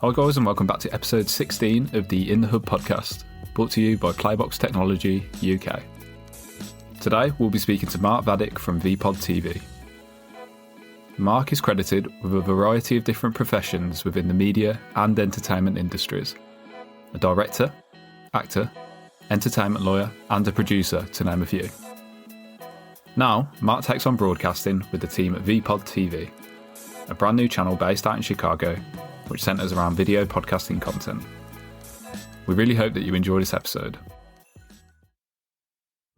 Hi guys, and welcome back to episode 16 of the In the Hub podcast, brought to you by Playbox Technology UK. Today we'll be speaking to Mark Vadik from VPOD TV. Mark is credited with a variety of different professions within the media and entertainment industries. A director, actor, entertainment lawyer and a producer, to name a few. Now, Mark takes on broadcasting with the team at VPOD TV, a brand new channel based out in Chicago, which centres around video podcasting content. We really hope that you enjoy this episode.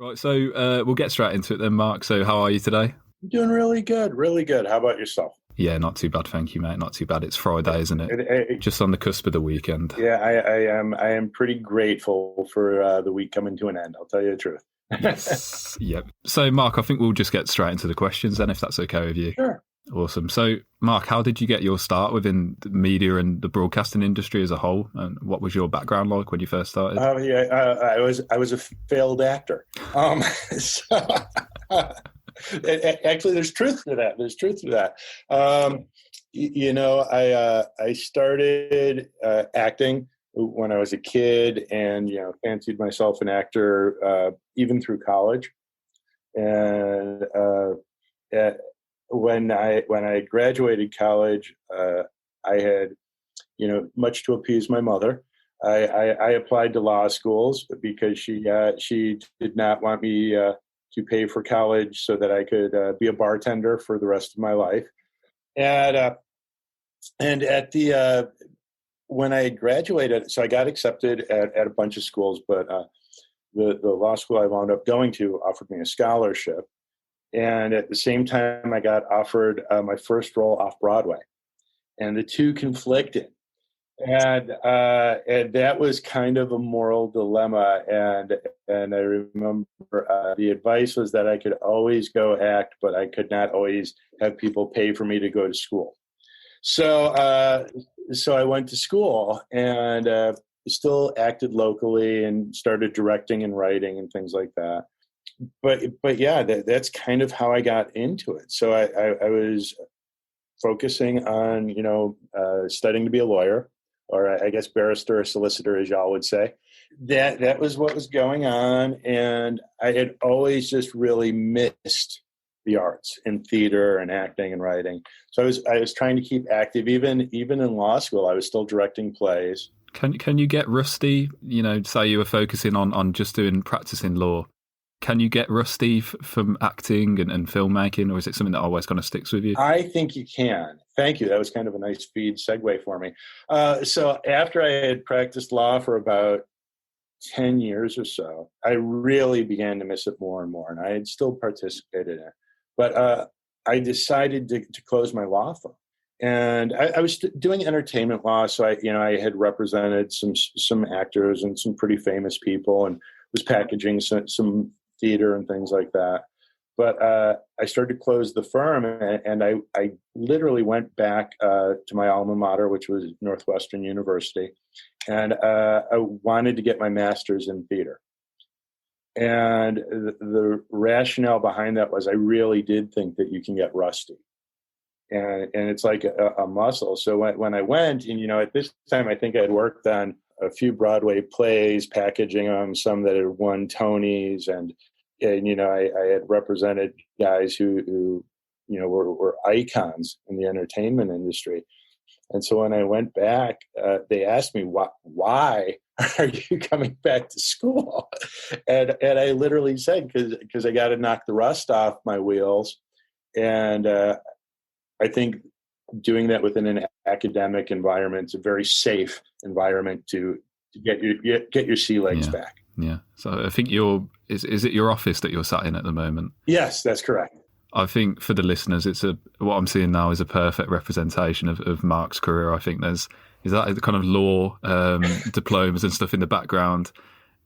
Right, so we'll get straight into it then, Mark. So how are you today? I'm doing really good, really good. How about yourself? Yeah, not too bad, thank you, mate. Not too bad. It's Friday, isn't it? Just on the cusp of the weekend. Yeah, I am pretty grateful for the week coming to an end, I'll tell you the truth. Yes. Yep. So, Mark, I think we'll just get straight into the questions then, if that's okay with you. Sure. Awesome. So, Mark, how did you get your start within the media and the broadcasting industry as a whole? And what was your background like when you first started? I was a failed actor. Actually, there's truth to that. I started acting when I was a kid, and fancied myself an actor even through college. And when I graduated college, I had, much to appease my mother, I applied to law schools because she did not want me to pay for college so that I could be a bartender for the rest of my life. And at the when I graduated, so I got accepted at a bunch of schools, but the law school I wound up going to offered me a scholarship. And at the same time, I got offered my first role off Broadway, and the two conflicted. And that was kind of a moral dilemma. And I remember the advice was that I could always go act, but I could not always have people pay for me to go to school. So I went to school and still acted locally and started directing and writing and things like that. But yeah, that's kind of how I got into it. So I was focusing on, studying to be a lawyer, or I guess barrister or solicitor, as y'all would say. That was what was going on. And I had always just really missed the arts in theater and acting and writing. So I was trying to keep active. Even in law school, I was still directing plays. Can you get rusty? Say you were focusing on just practicing law. Can you get rusty from acting and filmmaking, or is it something that always kind of sticks with you? I think you can. Thank you. That was kind of a nice feed segue for me. So after I had practiced law for about 10 years or so, I really began to miss it more and more, and I had still participated in it. But I decided to close my law firm. And I was doing entertainment law, so I had represented some actors and some pretty famous people, and was packaging some theater and things like that. But I started to close the firm, and I literally went back to my alma mater, which was Northwestern University, and I wanted to get my master's in theater. And the rationale behind that was I really did think that you can get rusty. And it's like a muscle. So when I went, and at this time I think I had worked on a few Broadway plays, packaging them, some that had won Tonys, and I had represented guys who were icons in the entertainment industry. And so when I went back, they asked me, why are you coming back to school? And I literally said, because I got to knock the rust off my wheels. And I think doing that within an academic environment is a very safe environment to get your sea legs back. Yeah. So I think is it your office that you're sat in at the moment? Yes, that's correct. I think for the listeners, what I'm seeing now is a perfect representation of Mark's career. I think is that the kind of law diplomas and stuff in the background.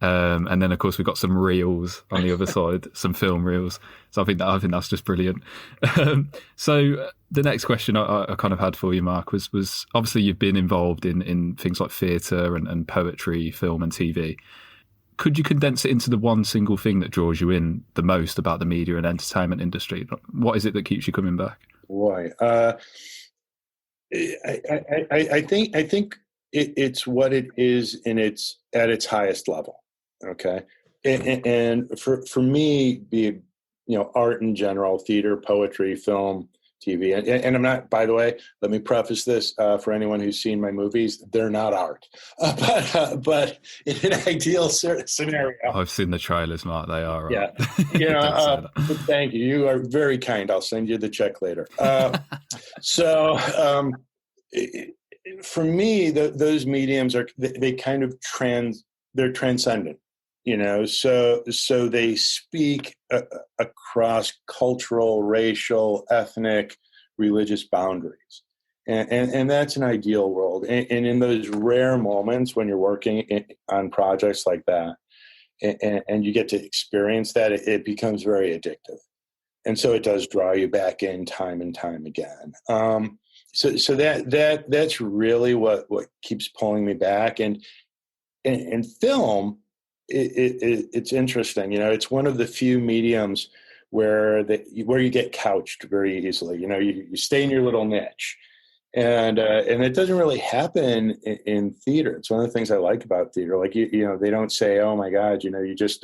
And then of course we've got some reels on the other side, some film reels. So I think that's just brilliant. So the next question I kind of had for you, Mark, was obviously you've been involved in things like theatre and poetry, film and TV. Could you condense it into the one single thing that draws you in the most about the media and entertainment industry? What is it that keeps you coming back? Boy, I think it's what it is, and it's at its highest level. Okay. And for me, be art in general, theater, poetry, film, TV, and I'm not. By the way, let me preface this for anyone who's seen my movies: they're not art, but in an ideal scenario, I've seen the trailers, Mark. They are yeah. art. Thank you. You are very kind. I'll send you the check later. For me, those mediums they kind of they're transcendent. So they speak across cultural, racial, ethnic, religious boundaries. And that's an ideal world. And in those rare moments when you're working on projects like that, and you get to experience that, it becomes very addictive. And so it does draw you back in time and time again. So that's really what keeps pulling me back. And film, it's interesting. It's one of the few mediums where you get couched very easily. You stay in your little niche, and it doesn't really happen in theater. It's one of the things I like about theater. Like they don't say, "Oh my God, you just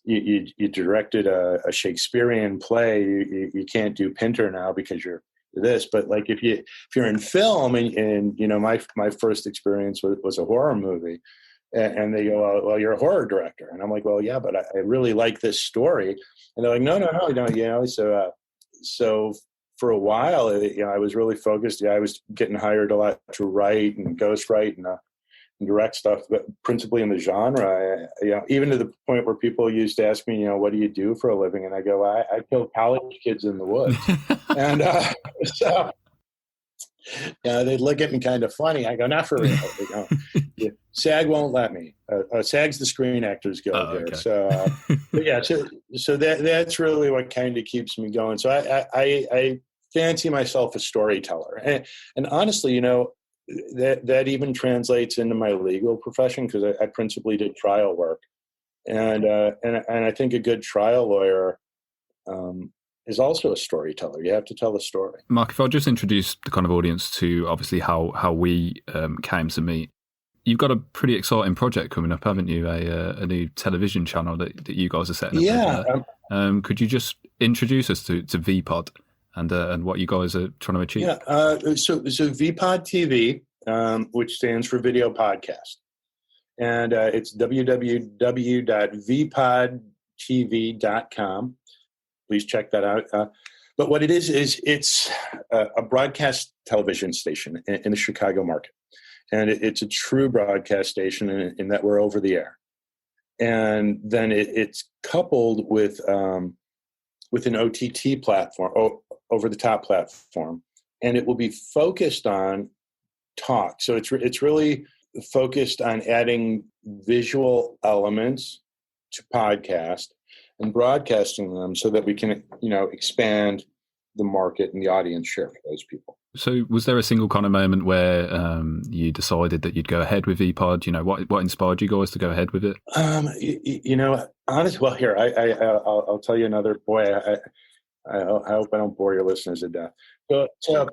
you directed a Shakespearean play. You can't do Pinter now because you're this." But like if you're in film, and my first experience was a horror movie. And they go, well, you're a horror director. And I'm like, well, yeah, but I really like this story. And they're like, no. So for a while, I was really focused. I was getting hired a lot to write and ghostwrite and direct stuff, but principally in the genre. Even to the point where people used to ask me, what do you do for a living? And I go, I kill college kids in the woods. And so they'd look at me kind of funny. I go, not for real. SAG won't let me. SAG's the Screen Actors Guild here. Okay. So that's really what kind of keeps me going. So I fancy myself a storyteller, and honestly, that even translates into my legal profession, because I principally did trial work, and I think a good trial lawyer is also a storyteller. You have to tell a story. Mark, if I'll just introduce the kind of audience to obviously how we came to meet. You've got a pretty exciting project coming up, haven't you? A new television channel that you guys are setting up. Yeah. Could you just introduce us to VPOD and what you guys are trying to achieve? Yeah. So VPOD TV, which stands for Video Podcast, and it's www.vpodtv.com. Please check that out. But what it is it's a broadcast television station in the Chicago market. And it's a true broadcast station in that we're over the air. And then it's coupled with an OTT platform, over-the-top platform. And it will be focused on talk. So it's really focused on adding visual elements to podcast and broadcasting them so that we can, expand the market and the audience share for those people. So was there a single kind of moment where you decided that you'd go ahead with VPOD? What inspired you guys to go ahead with it? Honestly, well, here, I'll tell you another, boy, I hope I don't bore your listeners to death. So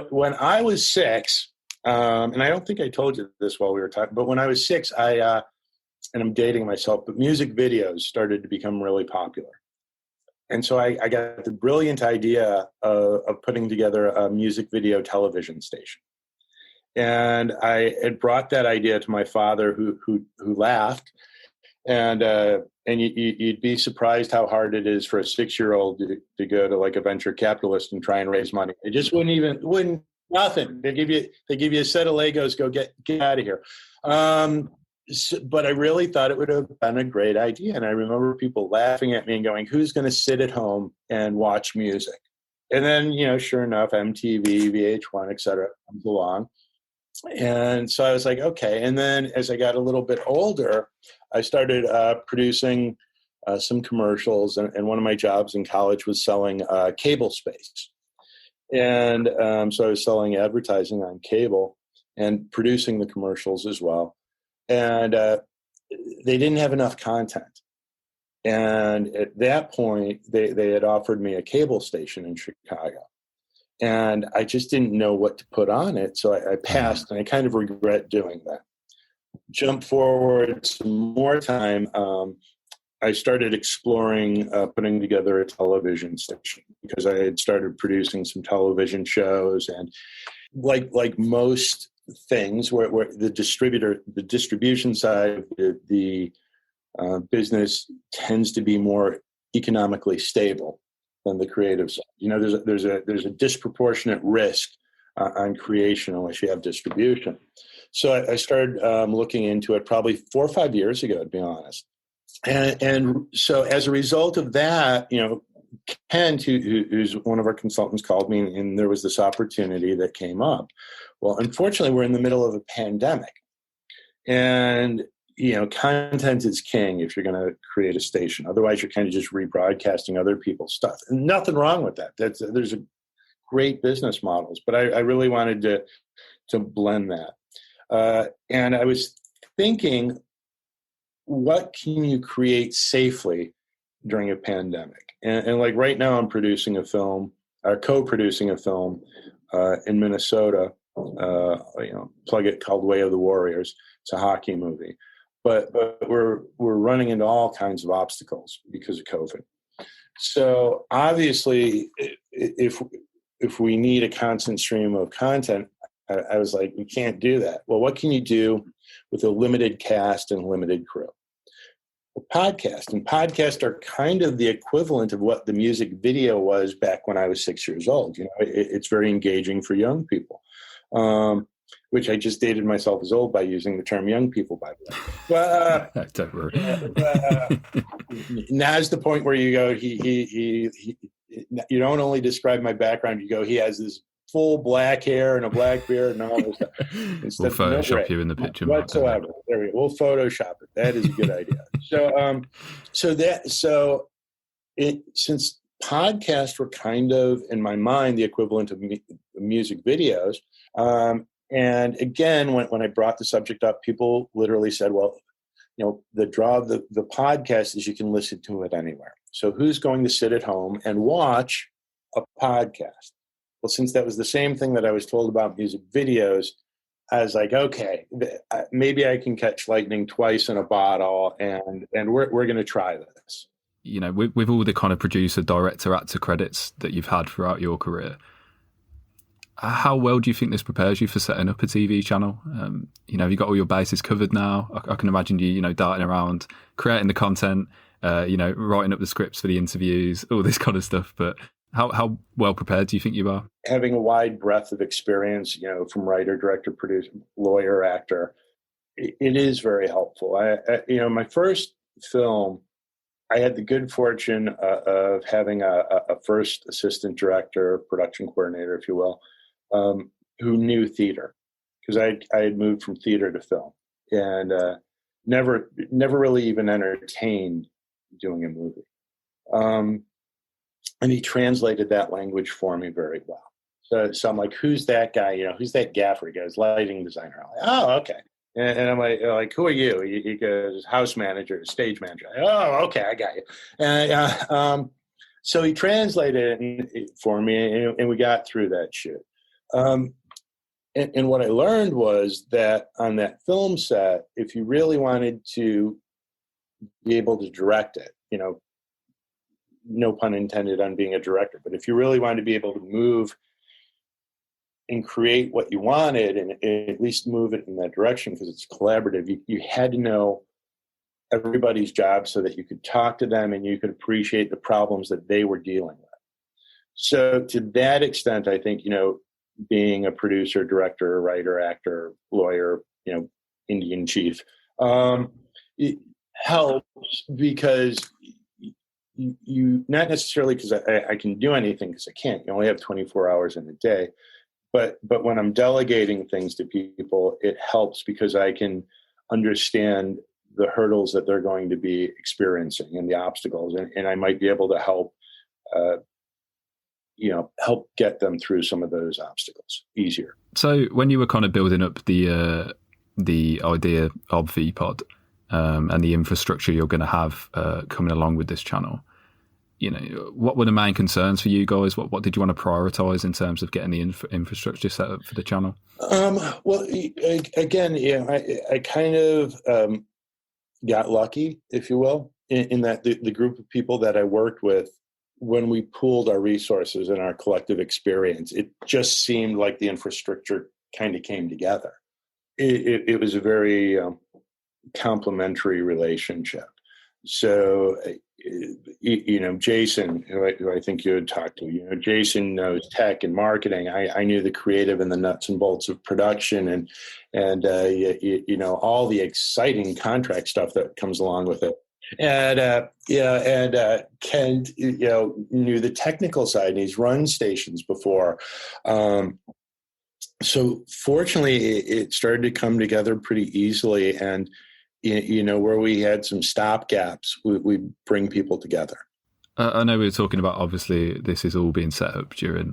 when I was 6, and I don't think I told you this while we were talking, but when I was 6, and I'm dating myself, but music videos started to become really popular. And so I got the brilliant idea of putting together a music video television station. And I had brought that idea to my father, who laughed. And you'd be surprised how hard it is for a 6-year-old to go to like a venture capitalist and try and raise money. It just wouldn't nothing. They give you a set of Legos. Go get out of here. But I really thought it would have been a great idea. And I remember people laughing at me and going, who's going to sit at home and watch music? And then, sure enough, MTV, VH1, et cetera, comes along. And so I was like, okay. And then as I got a little bit older, I started producing some commercials. And one of my jobs in college was selling cable space. And so I was selling advertising on cable and producing the commercials as well. And they didn't have enough content. And at that point, they had offered me a cable station in Chicago. and I just didn't know what to put on it. So I passed, and I kind of regret doing that. Jump forward some more time. I started exploring putting together a television station because I had started producing some television shows, and like most things, where the distribution side of the business tends to be more economically stable than the creative side. There's a disproportionate risk on creation unless you have distribution. So I started looking into it probably 4 or 5 years ago, to be honest. And so as a result of that, Ken, who's one of our consultants, called me, and there was this opportunity that came up. Well, unfortunately, we're in the middle of a pandemic, and content is king if you're going to create a station. Otherwise, you're kind of just rebroadcasting other people's stuff, and nothing wrong with that. There's great business models, but I really wanted to blend that, and I was thinking, what can you create safely during a pandemic? And like right now, I'm producing a film, or co-producing a film in Minnesota. Plug it, called Way of the Warriors. It's a hockey movie, but we're running into all kinds of obstacles because of COVID. So obviously, if we need a constant stream of content, I was like, we can't do that. Well, what can you do with a limited cast and limited crew? Well, podcasts are kind of the equivalent of what the music video was back when I was 6 years old. It's very engaging for young people, which I just dated myself as old by using the term young people, by the way. But, don't worry. Now's the point where you go, he you don't only describe my background, you go, he has this full black hair and a black beard and all this stuff. We'll Photoshop you in the picture. Whatsoever. There we go. We'll Photoshop it. That is a good idea. Since podcasts were kind of, in my mind, the equivalent of music videos, and again, when I brought the subject up, people literally said, well, the draw of the podcast is you can listen to it anywhere. So who's going to sit at home and watch a podcast? Well, since that was the same thing that I was told about music videos, I was like, okay, maybe I can catch lightning twice in a bottle, and we're going to try this. With all the kind of producer, director, actor credits that you've had throughout your career, how well do you think this prepares you for setting up a TV channel? Have you got all your bases covered now? I can imagine you, darting around, creating the content, writing up the scripts for the interviews, all this kind of stuff. But how well prepared do you think you are? Having a wide breadth of experience, from writer, director, producer, lawyer, actor, it is very helpful. My first film, I had the good fortune of having a first assistant director, production coordinator, if you will, who knew theater, because I had moved from theater to film, and never really even entertained doing a movie. And he translated that language for me very well. So I'm like, who's that guy? Who's that gaffer? He goes, lighting designer. I'm like, oh, okay. And I'm like, who are you? He goes, house manager, stage manager. Oh, okay, I got you. And so he translated it for me, and we got through that shoot. And what I learned was that on that film set, if you really wanted to be able to direct it, no pun intended on being a director, but if you really wanted to be able to move and create what you wanted, and at least move it in that direction, because it's collaborative, you had to know everybody's job so that you could talk to them and you could appreciate the problems that they were dealing with. So to that extent, I think, being a producer, director, writer, actor, lawyer, Indian chief, it helps, because you not necessarily because I can do anything, because I can't. You only have 24 hours in a day. But when I'm delegating things to people, it helps because I can understand the hurdles that they're going to be experiencing and the obstacles, and I might be able to help get them through some of those obstacles easier. So when you were kind of building up the idea of VPOD, and the infrastructure you're going to have coming along with this channel, what were the main concerns for you guys? What did you want to prioritize in terms of getting the infrastructure set up for the channel? Well, again, I kind of got lucky, if you will, in that the group of people that I worked with, when we pooled our resources and our collective experience, it just seemed like the infrastructure kind of came together. It was a very complementary relationship. So, Jason, who I think you had talked to, Jason knows tech and marketing. I knew the creative and the nuts and bolts of production and all the exciting contract stuff that comes along with it. And Ken, knew the technical side, and he's run stations before. So fortunately, it started to come together pretty easily, and where we had some stop gaps, we bring people together. I know we were talking about, obviously, this is all being set up during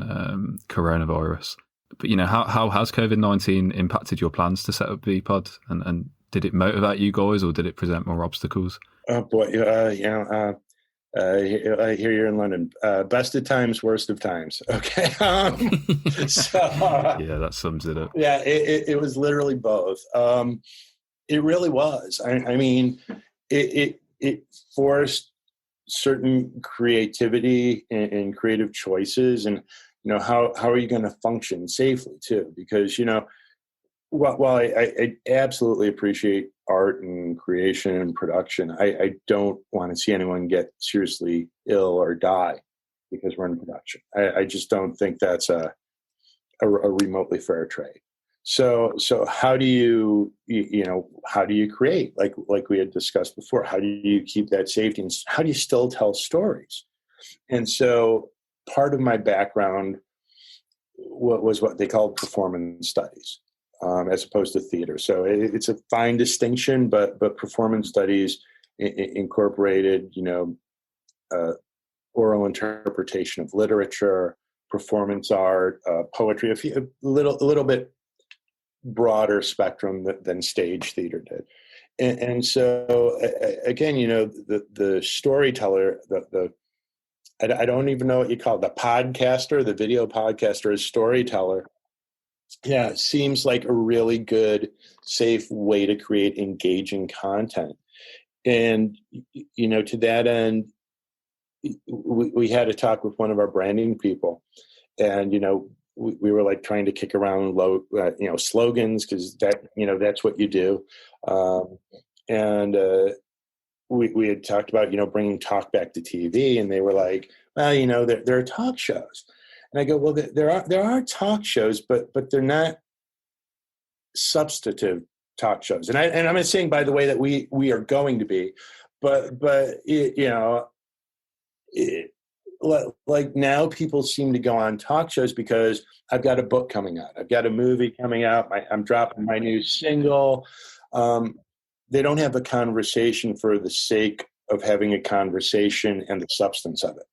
coronavirus, but how has COVID-19 impacted your plans to set up VPOD, and did it motivate you guys, or did it present more obstacles? Oh boy, I hear you're in London. Best of times, worst of times. Okay. Yeah, that sums it up. Yeah, it was literally both. It really was. I mean, it forced certain creativity and creative choices, and how are you going to function safely too? Because while I absolutely appreciate art and creation and production, I don't want to see anyone get seriously ill or die because we're in production. I just don't think that's a remotely fair trade. So how do you create, like we had discussed before? How do you keep that safety, and how do you still tell stories? And so part of my background was what they called performance studies, as opposed to theater. So it's a fine distinction, but performance studies incorporated, oral interpretation of literature, performance art, poetry, a little bit broader spectrum than stage theater did. And so again, the storyteller, I don't even know what you call it, the podcaster, the video podcaster, as storyteller. Yeah, seems like a really good, safe way to create engaging content. And, to that end, we had a talk with one of our branding people, and, we were like trying to kick around slogans, because that's what you do. And we had talked about, bringing talk back to TV, and they were like, well, there are talk shows. And I go, well, there are talk shows, but they're not substantive talk shows. And I'm not saying, by the way, that we are going to be, but like now people seem to go on talk shows because I've got a book coming out, I've got a movie coming out, I'm dropping my new single. They don't have a conversation for the sake of having a conversation and the substance of it.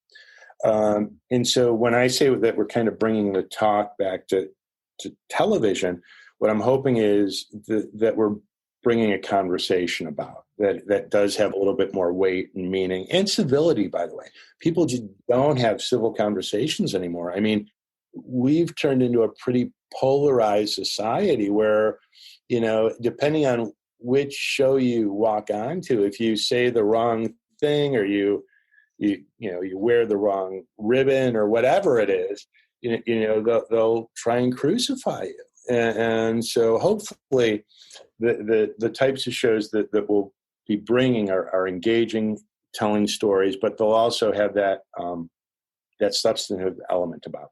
And so when I say that we're kind of bringing the talk back to television, what I'm hoping is that we're bringing a conversation about that does have a little bit more weight and meaning and civility, by the way. People just don't have civil conversations anymore. I mean, we've turned into a pretty polarized society where, depending on which show you walk onto, if you say the wrong thing, or you wear the wrong ribbon or whatever it is, they'll try and crucify you. And so hopefully the types of shows that we'll be bringing are engaging, telling stories, but they'll also have that substantive element about them.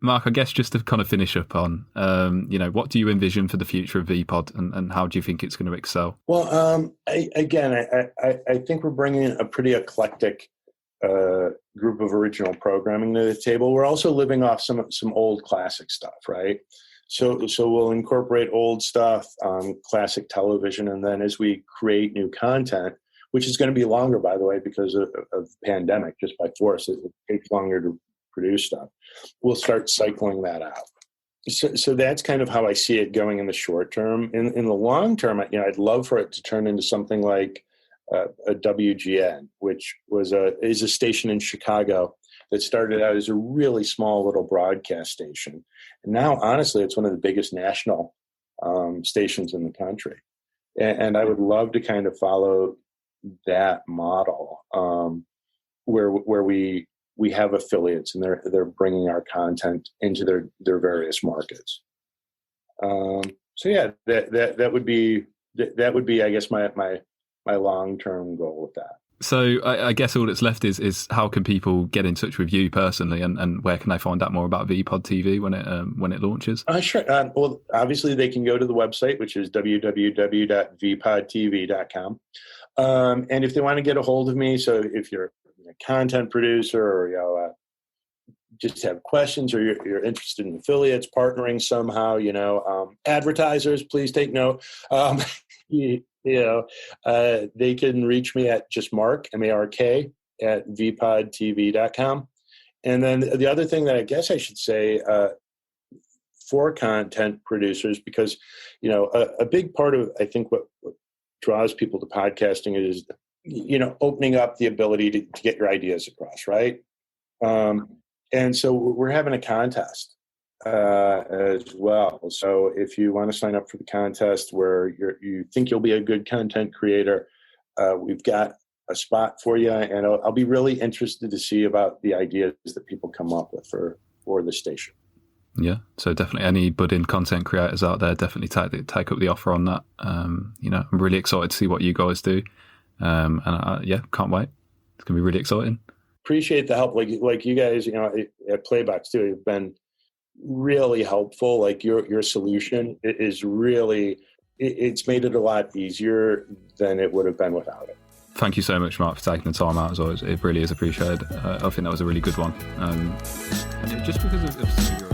Mark, I guess just to kind of finish up on, what do you envision for the future of VPOD, and how do you think it's going to excel? Well, I think we're bringing a pretty eclectic group of original programming to the table. We're also living off some old classic stuff, right? So we'll incorporate old stuff, classic television, and then as we create new content, which is going to be longer, by the way, because of the pandemic, just by force, it takes longer to produce stuff. We'll start cycling that out. So that's kind of how I see it going in the short term. In the long term, I'd love for it to turn into something like a WGN, which is a station in Chicago that started out as a really small little broadcast station. And now, honestly, it's one of the biggest national stations in the country. And I would love to kind of follow that model where we have affiliates and they're bringing our content into their various markets. So yeah, that would be, I guess, my long-term goal with that. So I guess all that's left is how can people get in touch with you personally, and where can they find out more about VPOD TV when it launches? Sure. Well, obviously they can go to the website, which is www.vpodtv.com. And if they want to get a hold of me, so if you're a content producer or just have questions, or you're interested in affiliates, partnering somehow, advertisers, please take note. They can reach me at just Mark, M-A-R-K, at VPODtv.com. And then the other thing that I guess I should say for content producers, because, a big part of, I think, what draws people to podcasting is, opening up the ability to get your ideas across, right? And so we're having a contest as well. So if you want to sign up for the contest where you think you'll be a good content creator, we've got a spot for you, and I'll be really interested to see about the ideas that people come up with for the station. Yeah, so definitely any budding content creators out there, definitely take up the offer on that. I'm really excited to see what you guys do, and can't wait. It's gonna be really exciting. Appreciate the help, like you guys, at Playbox too. You've been really helpful. Like your solution is really, it's made it a lot easier than it would have been without it. Thank you so much, Mark, for taking the time out as always. It really is appreciated. I think that was a really good one. And just because of some of your